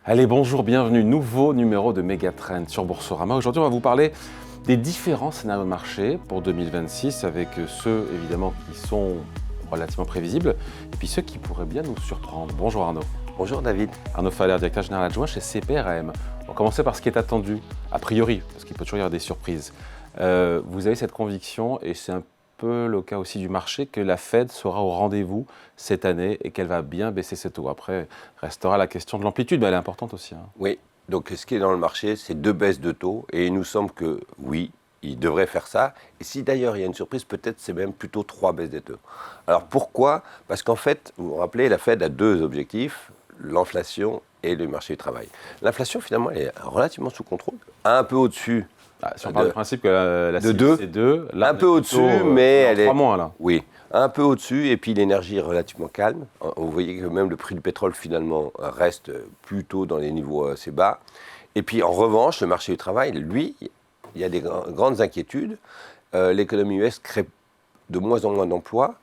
Allez, bonjour, bienvenue, nouveau numéro de Megatrend sur Boursorama. Aujourd'hui, on va vous parler des différents scénarios de marché pour 2026, avec ceux, évidemment, qui sont relativement prévisibles, et puis ceux qui pourraient bien nous surprendre. Bonjour Arnaud. Bonjour David. Arnaud Faller, directeur général adjoint chez CPRM. On va commencer par ce qui est attendu, a priori, parce qu'il peut toujours y avoir des surprises. Vous avez cette conviction, et c'est un peu le cas aussi du marché, que la Fed sera au rendez-vous cette année et qu'elle va bien baisser ses taux. Après, restera la question de l'amplitude, mais elle est importante aussi. Oui, donc ce qui est dans le marché, c'est 2 baisses de taux, et il nous semble que oui, il devrait faire ça. Et si d'ailleurs il y a une surprise, peut-être c'est même plutôt 3 baisses de taux. Alors pourquoi ? Parce qu'en fait, vous vous rappelez, la Fed a 2 objectifs, l'inflation et le marché du travail. L'inflation, finalement, elle est relativement sous contrôle, un peu au-dessus. Si on parle du principe que la cible, deux, c'est 2, là, un peu au-dessus, mais elle est 3 mois là. Oui, un peu au-dessus, et puis l'énergie est relativement calme. Vous voyez que même le prix du pétrole, finalement, reste plutôt dans les niveaux assez bas. Et puis, en revanche, le marché du travail, lui, il y a des grandes inquiétudes. L'économie US crée de moins en moins d'emplois,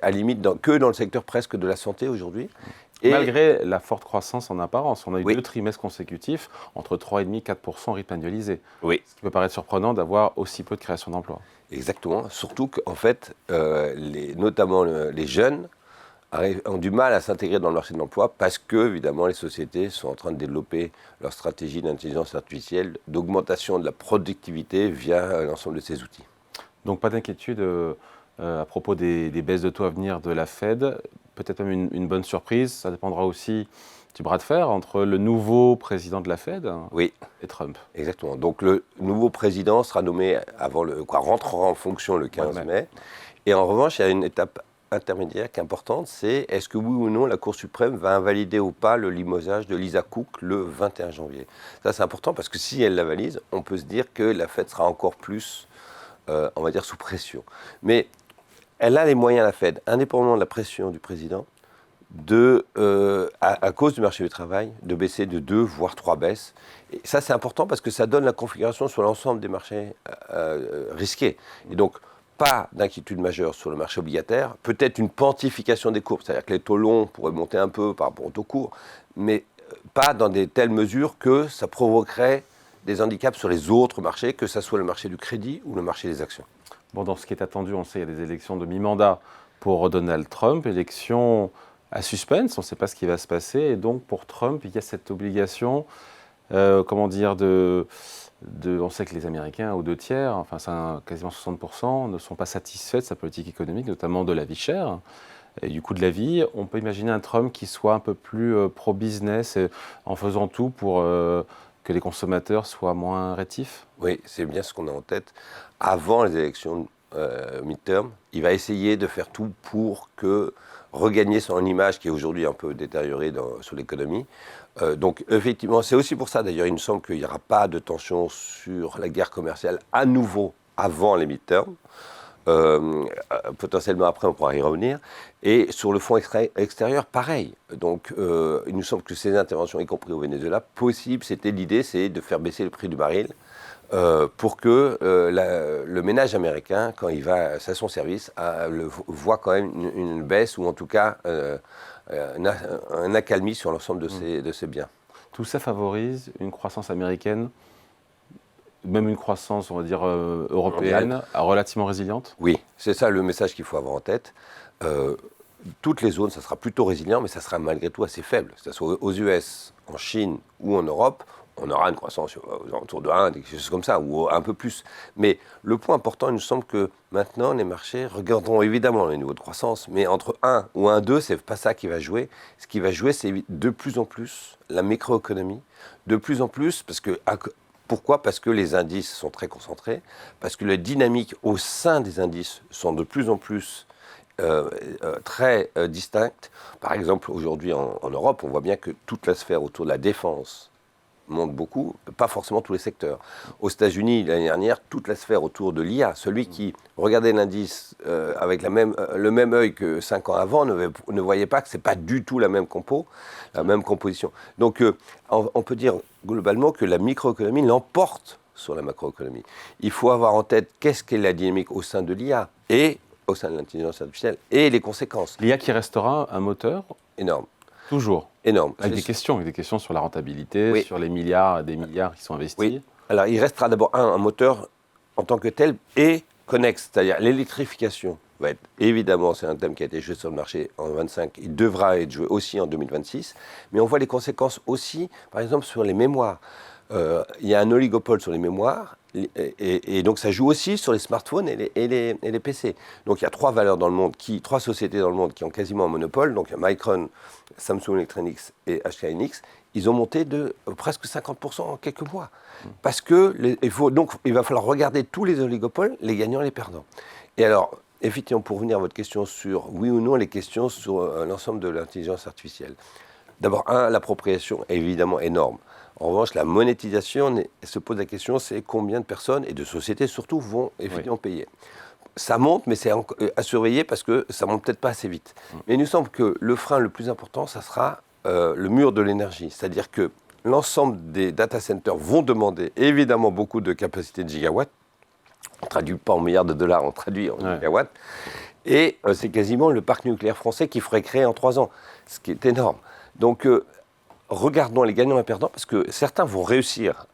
à limite que dans le secteur presque de la santé aujourd'hui. Et malgré la forte croissance en apparence, on a eu oui. 2 trimestres consécutifs entre 3,5 et 4% rythme annualisé. Oui. Ce qui peut paraître surprenant d'avoir aussi peu de création d'emplois. Exactement, surtout qu'en fait, notamment les jeunes ont du mal à s'intégrer dans le marché de l'emploi parce que, évidemment, les sociétés sont en train de développer leur stratégie d'intelligence artificielle, d'augmentation de la productivité via l'ensemble de ces outils. Donc pas d'inquiétude à propos des baisses de taux à venir de la Fed. Peut-être même une bonne surprise, ça dépendra aussi du bras de fer entre le nouveau président de la Fed et Trump. Exactement. Donc le nouveau président sera nommé rentrera en fonction le 15 mai. Et en revanche, il y a une étape intermédiaire qui est importante, c'est est-ce que oui ou non la Cour suprême va invalider ou pas le limogeage de Lisa Cook le 21 janvier. Ça c'est important parce que si elle la valide, on peut se dire que la Fed sera encore plus, on va dire, sous pression. Mais elle a les moyens, la Fed, indépendamment de la pression du président, à cause du marché du travail, de baisser de 2 voire 3 baisses. Et ça, c'est important parce que ça donne la configuration sur l'ensemble des marchés risqués. Et donc, pas d'inquiétude majeure sur le marché obligataire, peut-être une quantification des courbes, c'est-à-dire que les taux longs pourraient monter un peu par rapport aux taux courts, mais pas dans des telles mesures que ça provoquerait des handicaps sur les autres marchés, que ce soit le marché du crédit ou le marché des actions. Bon, dans ce qui est attendu, on sait qu'il y a des élections de mi-mandat pour Donald Trump, élections à suspense, on ne sait pas ce qui va se passer, et donc pour Trump, il y a cette obligation, on sait que les Américains, aux 2 tiers, enfin quasiment 60%, ne sont pas satisfaits de sa politique économique, notamment de la vie chère et du coût de la vie. On peut imaginer un Trump qui soit un peu plus pro-business, en faisant tout pour que les consommateurs soient moins rétifs. Oui, c'est bien ce qu'on a en tête. Avant les élections midterm, il va essayer de faire tout pour regagner son image qui est aujourd'hui un peu détériorée sur l'économie. Donc effectivement, c'est aussi pour ça d'ailleurs, il me semble qu'il n'y aura pas de tension sur la guerre commerciale à nouveau avant les midterms. Potentiellement après, on pourra y revenir. Et sur le front extérieur, pareil. Donc il nous semble que ces interventions, y compris au Venezuela, possibles, l'idée, c'est de faire baisser le prix du baril pour que le ménage américain, quand il va à son service, voit quand même une baisse ou en tout cas un accalmie sur l'ensemble de ses biens. Tout ça favorise une croissance américaine, même une croissance, on va dire, européenne, relativement résiliente ? Oui, c'est ça le message qu'il faut avoir en tête. Toutes les zones, ça sera plutôt résilient, mais ça sera malgré tout assez faible. Que ce soit aux US, en Chine ou en Europe, on aura une croissance autour de 1, quelque chose comme ça, ou un peu plus. Mais le point important, il nous semble que maintenant, les marchés regarderont évidemment les niveaux de croissance, mais entre 1 ou 1,2, c'est pas ça qui va jouer. Ce qui va jouer, c'est de plus en plus la microéconomie, de plus en plus, pourquoi ? Parce que les indices sont très concentrés, parce que les dynamiques au sein des indices sont de plus en plus très distinctes. Par exemple, aujourd'hui en Europe, on voit bien que toute la sphère autour de la défense monte beaucoup, pas forcément tous les secteurs. Aux États-Unis, l'année dernière, toute la sphère autour de l'IA, celui qui regardait l'indice avec le même œil que 5 ans avant ne voyait pas que ce n'est pas du tout la même composition. Donc on peut dire globalement que la microéconomie l'emporte sur la macroéconomie. Il faut avoir en tête qu'est-ce qu'est la dynamique au sein de l'IA. Et au sein de l'intelligence artificielle et les conséquences. L'IA qui restera un moteur Énorme. toujours. Énorme. Avec des questions sur la rentabilité, sur les milliards et des milliards qui sont investis. Oui. Alors, il restera d'abord un moteur en tant que tel et connexe, c'est-à-dire l'électrification va être, évidemment, c'est un thème qui a été joué sur le marché en 2025, il devra être joué aussi en 2026, mais on voit les conséquences aussi, par exemple, sur les mémoires. Il y a un oligopole sur les mémoires, et donc ça joue aussi sur les smartphones et les PC. Donc il y a trois sociétés dans le monde qui ont quasiment un monopole, donc il y a Micron, Samsung Electronics et HK Hynix. Ils ont monté de presque 50% en quelques mois. Parce que il va falloir regarder tous les oligopoles, les gagnants et les perdants. Et alors, effectivement, pour revenir à votre question sur, oui ou non, les questions sur l'ensemble de l'intelligence artificielle. D'abord, l'appropriation est évidemment énorme. En revanche, la monétisation se pose la question, c'est combien de personnes, et de sociétés surtout, vont effectivement payer. Ça monte, mais c'est à surveiller parce que ça ne monte peut-être pas assez vite. Mais il nous semble que le frein le plus important, ça sera le mur de l'énergie. C'est-à-dire que l'ensemble des data centers vont demander évidemment beaucoup de capacité de gigawatts. On ne traduit pas en milliards de dollars, on traduit en gigawatts. Et c'est quasiment le parc nucléaire français qu'il faudrait créer en 3 ans, ce qui est énorme. Donc, regardons les gagnants et perdants, parce que certains vont réussir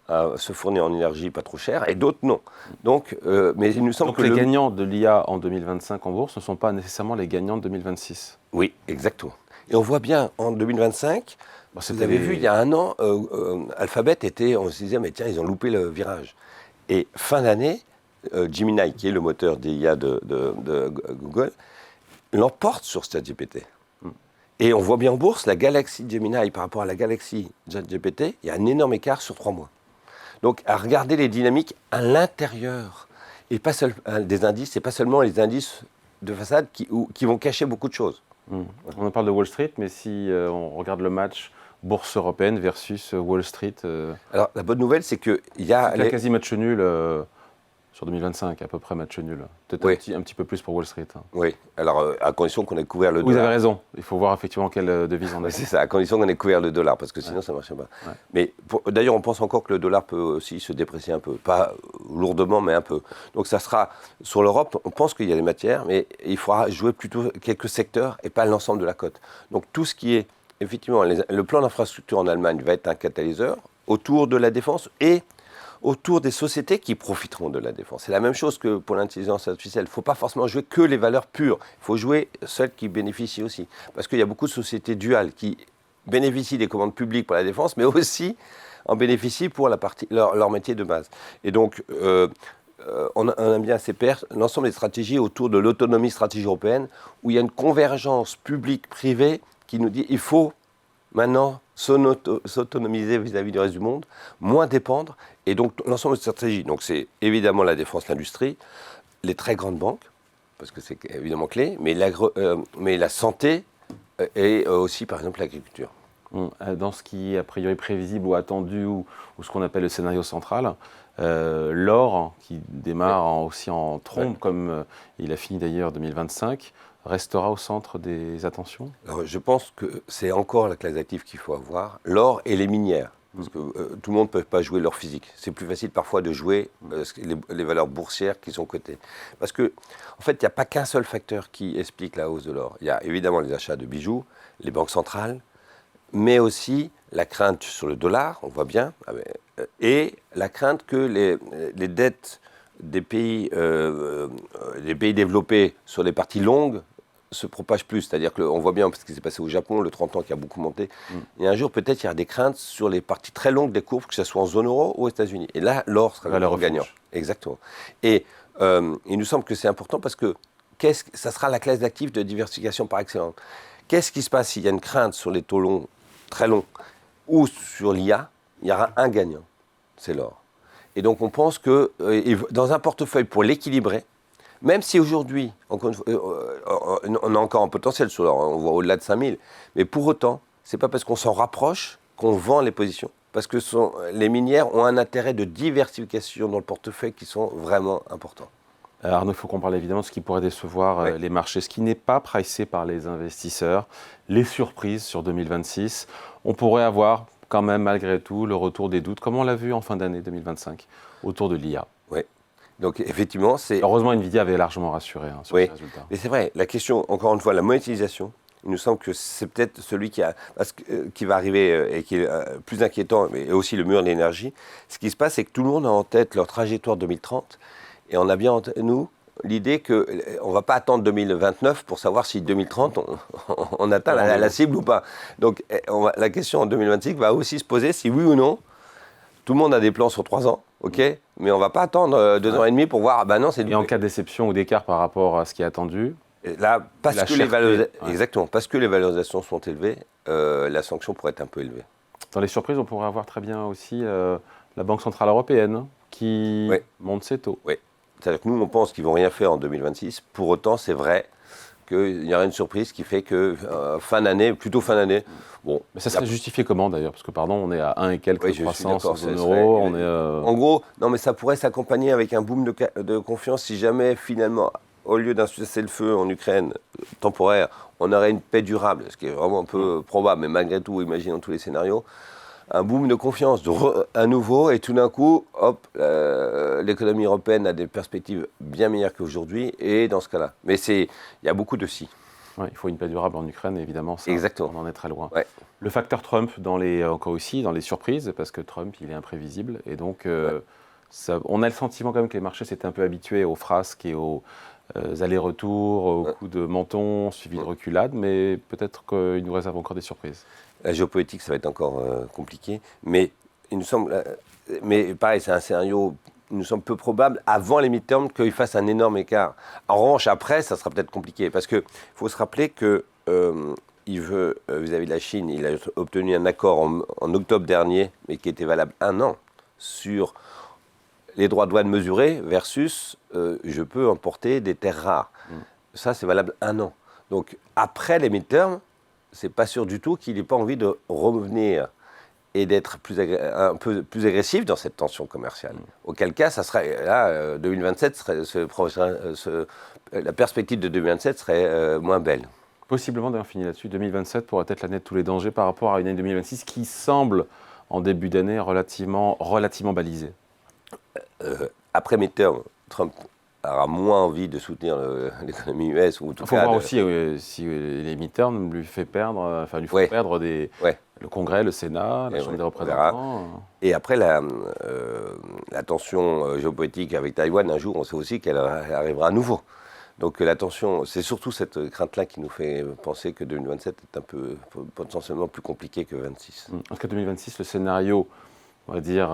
à se fournir en énergie pas trop chère, et d'autres non. Donc, mais il nous semble que les gagnants de l'IA en 2025 en bourse ne sont pas nécessairement les gagnants de 2026. Oui, exactement. Et on voit bien, en 2025, vous avez vu, il y a un an, Alphabet on se disait, mais tiens, ils ont loupé le virage. Et fin d'année, Gemini, qui est le moteur d'IA de Google, l'emporte sur ChatGPT. Et on voit bien en bourse, la Galaxy Gemini par rapport à la Galaxy ChatGPT, il y a un énorme écart sur 3 mois. Donc, à regarder les dynamiques à l'intérieur, et pas des indices, et pas seulement les indices de façade qui vont cacher beaucoup de choses. On en parle de Wall Street, mais si on regarde le match bourse européenne versus Wall Street... Alors, la bonne nouvelle, c'est qu'il y a... Il y a quasi match nul sur 2025, à peu près match nul. Peut-être un petit peu plus pour Wall Street. Oui, alors à condition qu'on ait couvert le dollar. Vous avez raison, il faut voir effectivement quelle devise on a. C'est ça, à condition qu'on ait couvert le dollar, parce que sinon ça ne marchait pas. Ouais. Mais d'ailleurs, on pense encore que le dollar peut aussi se déprécier un peu. Pas lourdement, mais un peu. Donc ça sera, sur l'Europe, on pense qu'il y a des matières, mais il faudra jouer plutôt quelques secteurs et pas l'ensemble de la cote. Donc tout ce qui est, effectivement, le plan d'infrastructure en Allemagne va être un catalyseur autour de la défense et autour des sociétés qui profiteront de la défense. C'est la même chose que pour l'intelligence artificielle. Il ne faut pas forcément jouer que les valeurs pures. Il faut jouer celles qui bénéficient aussi. Parce qu'il y a beaucoup de sociétés duales qui bénéficient des commandes publiques pour la défense, mais aussi en bénéficient pour leur métier de base. Et donc, on aime bien CPR, l'ensemble des stratégies autour de l'autonomie stratégique européenne, où il y a une convergence publique-privée qui nous dit qu'il faut maintenant s'autonomiser vis-à-vis du reste du monde, moins dépendre, et donc l'ensemble de stratégies. Donc c'est évidemment la défense, l'industrie, les très grandes banques, parce que c'est évidemment clé, mais la santé et aussi par exemple l'agriculture. Dans ce qui est a priori prévisible ou attendu, ou ce qu'on appelle le scénario central, l'or, qui démarre aussi en trombe, comme il a fini d'ailleurs 2025, restera au centre des attentions? Alors, je pense que c'est encore la classe d'actifs qu'il faut avoir, l'or et les minières. Parce que tout le monde ne peut pas jouer l'or physique. C'est plus facile parfois de jouer les valeurs boursières qui sont cotées. Parce que, en fait, il n'y a pas qu'un seul facteur qui explique la hausse de l'or. Il y a évidemment les achats de bijoux, les banques centrales, mais aussi la crainte sur le dollar, on voit bien, et la crainte que les dettes des pays développés sur les parties longues se propage plus, c'est-à-dire qu'on voit bien ce qui s'est passé au Japon, le 30 ans qui a beaucoup monté, et un jour peut-être il y a des craintes sur les parties très longues des courbes, que ce soit en zone euro ou aux États-Unis. Et là, l'or sera le gagnant. Exactement. Et il nous semble que c'est important parce que ça sera la classe d'actifs de diversification par excellence. Qu'est-ce qui se passe s'il y a une crainte sur les taux longs, très longs, ou sur l'IA? Il y aura un gagnant, c'est l'or. Et donc on pense que dans un portefeuille pour l'équilibrer, même si aujourd'hui, on a encore un potentiel sur l'or, on voit au-delà de 5000, mais pour autant, ce n'est pas parce qu'on s'en rapproche qu'on vend les positions. Parce que les minières ont un intérêt de diversification dans le portefeuille qui sont vraiment importants. Arnaud, il faut qu'on parle évidemment de ce qui pourrait décevoir les marchés, ce qui n'est pas pricé par les investisseurs, les surprises sur 2026. On pourrait avoir quand même malgré tout le retour des doutes, comme on l'a vu en fin d'année 2025, autour de l'IA. Oui. Donc effectivement, c'est... Heureusement, Nvidia avait largement rassuré sur Oui, ces résultats. mais c'est vrai, la question, encore une fois, la monétisation, il nous semble que c'est peut-être celui qui va arriver et qui est plus inquiétant, mais aussi le mur de l'énergie. Ce qui se passe, c'est que tout le monde a en tête leur trajectoire 2030, et on a bien en tête, nous, l'idée qu'on ne va pas attendre 2029 pour savoir si 2030, on atteint la cible ou pas. Donc la question en 2026 va aussi se poser si oui ou non, tout le monde a des plans sur 3 ans, ok, mais on ne va pas attendre 2 ans et demi pour voir, ah ben non, c'est Et en cas de déception ou d'écart par rapport à ce qui est attendu, là, parce que ouais. parce que les valorisations sont élevées, la sanction pourrait être un peu élevée. Dans les surprises, on pourrait avoir très bien aussi la Banque Centrale Européenne qui monte ses taux. Oui, c'est-à-dire que nous, on pense qu'ils ne vont rien faire en 2026. Pour autant, c'est vrai qu'il y aura une surprise qui fait que fin d'année, bon... Mais ça serait justifié comment d'ailleurs? Parce que pardon, on est à 1 et quelques de croissance en zone euro. En gros, non mais ça pourrait s'accompagner avec un boom de confiance si jamais finalement, au lieu d'un cessez-le-feu en Ukraine temporaire, on aurait une paix durable, ce qui est vraiment un peu probable, mais malgré tout, imaginons tous les scénarios, un boom de confiance, à nouveau, et tout d'un coup, hop, l'économie européenne a des perspectives bien meilleures qu'aujourd'hui, et dans ce cas-là. Mais il y a beaucoup de si. Ouais, il faut une paix durable en Ukraine, évidemment, ça, exactement. On en est très loin. Ouais. Le facteur Trump, encore aussi, dans les surprises, parce que Trump, il est imprévisible, et donc on a le sentiment quand même que les marchés s'étaient un peu habitués aux frasques et aux allers-retours, aux coups de menton suivis de reculades, mais peut-être qu'il nous réserve encore des surprises. La géopolitique, ça va être encore compliqué, mais il nous semble, mais pareil, c'est un scénario, il nous semble peu probable avant les midterms qu'il fasse un énorme écart. En revanche, après, ça sera peut-être compliqué, parce qu'il faut se rappeler que il veut, vis-à-vis de la Chine, il a obtenu un accord en octobre dernier, mais qui était valable 1 an, sur les droits de douane mesurés versus je peux importer des terres rares. Ça, c'est valable 1 an. Donc, après les midterms, c'est pas sûr du tout qu'il n'ait pas envie de revenir et d'être un peu plus agressif dans cette tension commerciale. Auquel cas, ça serait, là, 2027, la perspective de 2027 serait moins belle. Possiblement, d'ailleurs, fini là-dessus, 2027 pourrait être l'année de tous les dangers par rapport à une année 2026 qui semble, en début d'année, relativement balisée. Après midterm, Trump aura moins envie de soutenir l'économie US. Il faut voir aussi si les midterms lui font perdre le Congrès, le Sénat, la Chambre des représentants. Et après, la tension géopolitique avec Taïwan, un jour, on sait aussi qu'elle arrivera à nouveau. Donc la tension, c'est surtout cette crainte-là qui nous fait penser que 2027 est un peu potentiellement plus compliqué que 2026. En tout cas, 2026, le scénario, on va dire,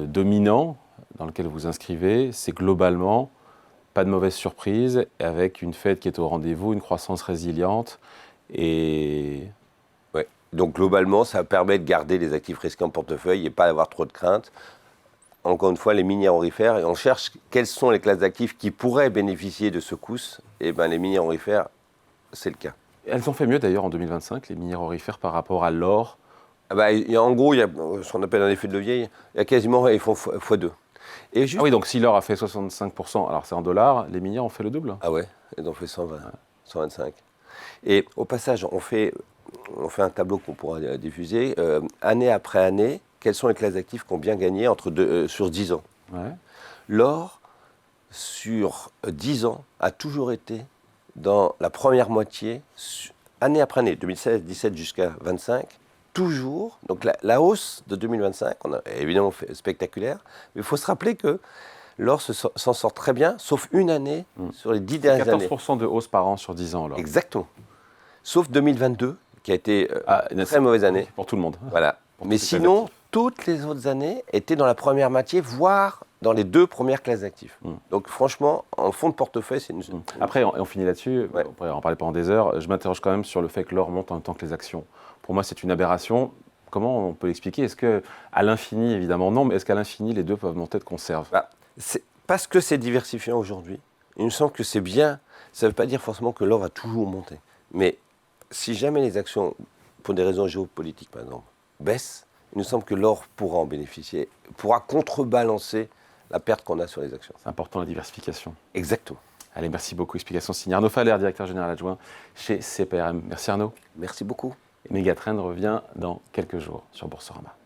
dominant, dans lequel vous inscrivez, c'est globalement pas de mauvaise surprise, avec une Fed qui est au rendez-vous, une croissance résiliente et... Ouais. Donc globalement, ça permet de garder les actifs risqués en portefeuille et pas avoir trop de craintes. Encore une fois, les minières aurifères, et on cherche quelles sont les classes d'actifs qui pourraient bénéficier de secousses. Et bien les minières aurifères, c'est le cas. Elles ont fait mieux d'ailleurs en 2025, les minières aurifères, par rapport à l'or. En gros, il y a ce qu'on appelle un effet de levier, il y a quasiment, ils font x2. Et juste... Ah oui, donc si l'or a fait 65%, alors c'est en dollars, les minières ont fait le double. Ah ouais, ils ont fait 120, 125. Et au passage, on fait un tableau qu'on pourra diffuser, année après année, quelles sont les classes d'actifs qui ont bien gagné sur 10 ans. Ouais. L'or, sur 10 ans, a toujours été dans la première moitié, année après année, 2016, 2017 jusqu'à 2025, toujours. Donc la hausse de 2025, on a évidemment fait spectaculaire, mais il faut se rappeler que l'or s'en sort très bien, sauf une année sur les 10 dernières années. 14% de hausse par an sur 10 ans. Alors. Exactement. Sauf 2022, qui a été une très mauvaise année. Pour tout le monde. Voilà. Mais sinon, toutes les autres années étaient dans la première moitié, voire dans les 2 premières classes d'actifs. Donc franchement, en fond de portefeuille, c'est une... Après, on finit là-dessus, on pourrait en parler pendant des heures, je m'interroge quand même sur le fait que l'or monte en même temps que les actions. Pour moi, c'est une aberration. Comment on peut l'expliquer? Est-ce qu'à l'infini, évidemment non, mais est-ce qu'à l'infini, les deux peuvent monter de conserve? Parce que c'est diversifiant aujourd'hui. Il me semble que c'est bien. Ça ne veut pas dire forcément que l'or va toujours monter. Mais si jamais les actions, pour des raisons géopolitiques par exemple, baissent, il nous semble que l'or pourra en bénéficier, pourra contrebalancer la perte qu'on a sur les actions. C'est important la diversification. Exactement. Allez, merci beaucoup. Explication signée Arnaud Faller, directeur général adjoint chez CPRM. Merci Arnaud. Merci beaucoup. Et Megatrend revient dans quelques jours sur Boursorama.